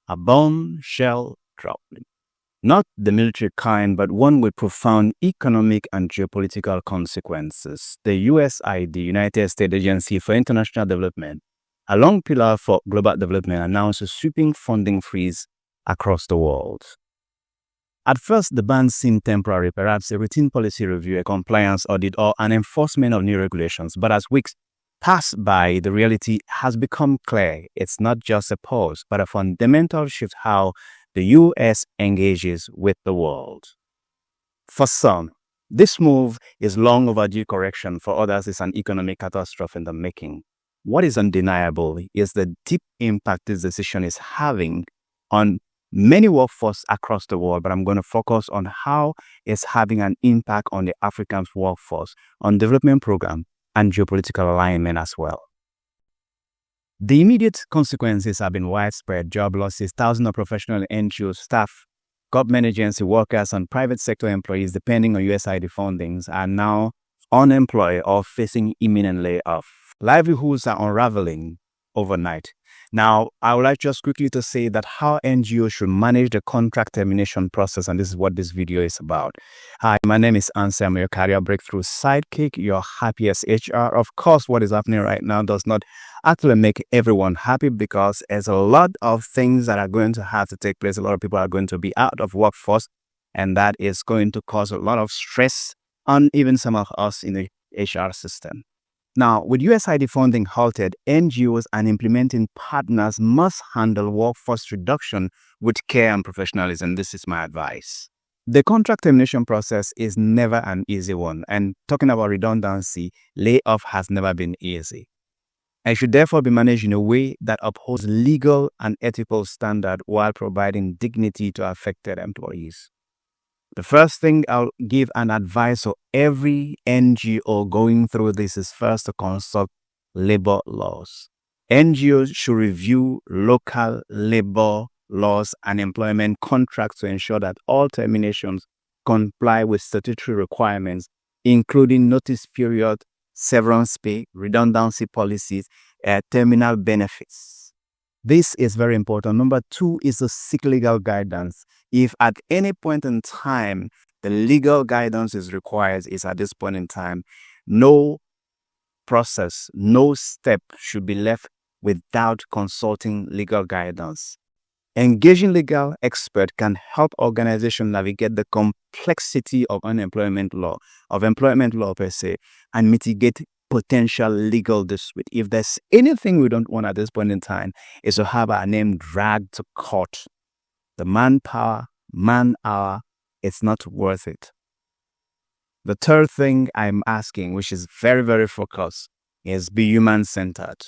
A bombshell drop. Not the military kind, but one with profound economic and geopolitical consequences. The USAID, the United States Agency for International Development, a long pillar for global development, announced a sweeping funding freeze across the world. At first, the ban seemed temporary, perhaps a routine policy review, a compliance audit, or an enforcement of new regulations. But as weeks pass by, the reality has become clear. It's not just a pause, but a fundamental shift how the U.S. engages with the world. For some, this move is long overdue correction. For others, it's an economic catastrophe in the making. What is undeniable is the deep impact this decision is having on many workforce across the world, but I'm going to focus on how it's having an impact on the African workforce, on development program, and geopolitical alignment as well. The immediate consequences have been widespread job losses. Thousands of professional NGOs, staff, government agency workers, and private sector employees, depending on USAID fundings, are now unemployed or facing imminent layoff. Livelihoods are unraveling overnight. Now, I would like just quickly to say that how NGOs should manage the contract termination process, and this is what this video is about. Hi, my name is Anse. I'm your career breakthrough sidekick, your happiest HR. Of course, what is happening right now does not actually make everyone happy because there's a lot of things that are going to have to take place. A lot of people are going to be out of workforce, and that is going to cause a lot of stress on even some of us in the HR system. Now, with USAID funding halted, NGOs and implementing partners must handle workforce reduction with care and professionalism. This is my advice. The contract termination process is never an easy one. And talking about redundancy, layoff has never been easy. It should therefore be managed in a way that upholds legal and ethical standards while providing dignity to affected employees. The first thing I'll give an advice to every NGO going through this is first to consult labor laws. NGOs should review local labor laws and employment contracts to ensure that all terminations comply with statutory requirements, including notice period, severance pay, redundancy policies, terminal benefits. This is very important. Number two is to seek legal guidance. If at any point in time the legal guidance is required, is at this point in time, no process, no step should be left without consulting legal guidance. Engaging legal expert can help organizations navigate the complexity of employment law per se, and mitigate potential legal dispute. If there's anything we don't want at this point in time, is to have our name dragged to court. The manpower, man-hour, it's not worth it. The third thing I'm asking, which is very, very focused, is be human-centered.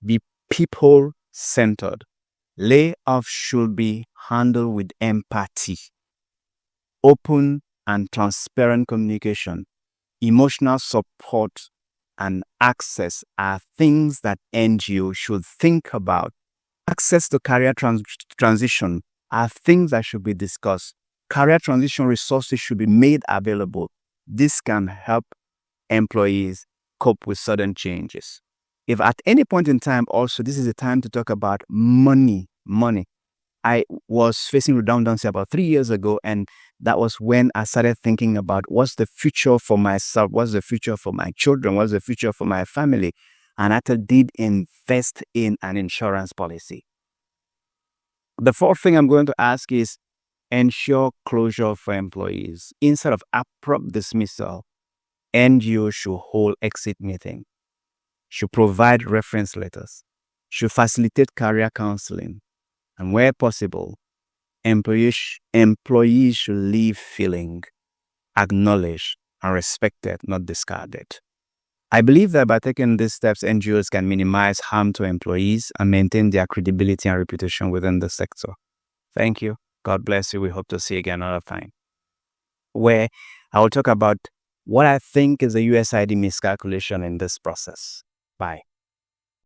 Be people-centered. Layoffs should be handled with empathy, open and transparent communication, emotional support, and access are things that NGOs should think about. Access to career transition are things that should be discussed. Career transition resources should be made available. This can help employees cope with sudden changes. If at any point in time also, this is the time to talk about money. I was facing redundancy about 3 years ago, and that was when I started thinking about what's the future for myself, what's the future for my children, what's the future for my family. And I did invest in an insurance policy. The fourth thing I'm going to ask is ensure closure for employees. Instead of abrupt dismissal, NGOs should hold exit meetings, should provide reference letters, should facilitate career counseling, and where possible, employees should leave feeling acknowledged and respected, not discarded. I believe that by taking these steps, NGOs can minimize harm to employees and maintain their credibility and reputation within the sector. Thank you. God bless you. We hope to see you again another time, where I will talk about what I think is a USAID miscalculation in this process. Bye.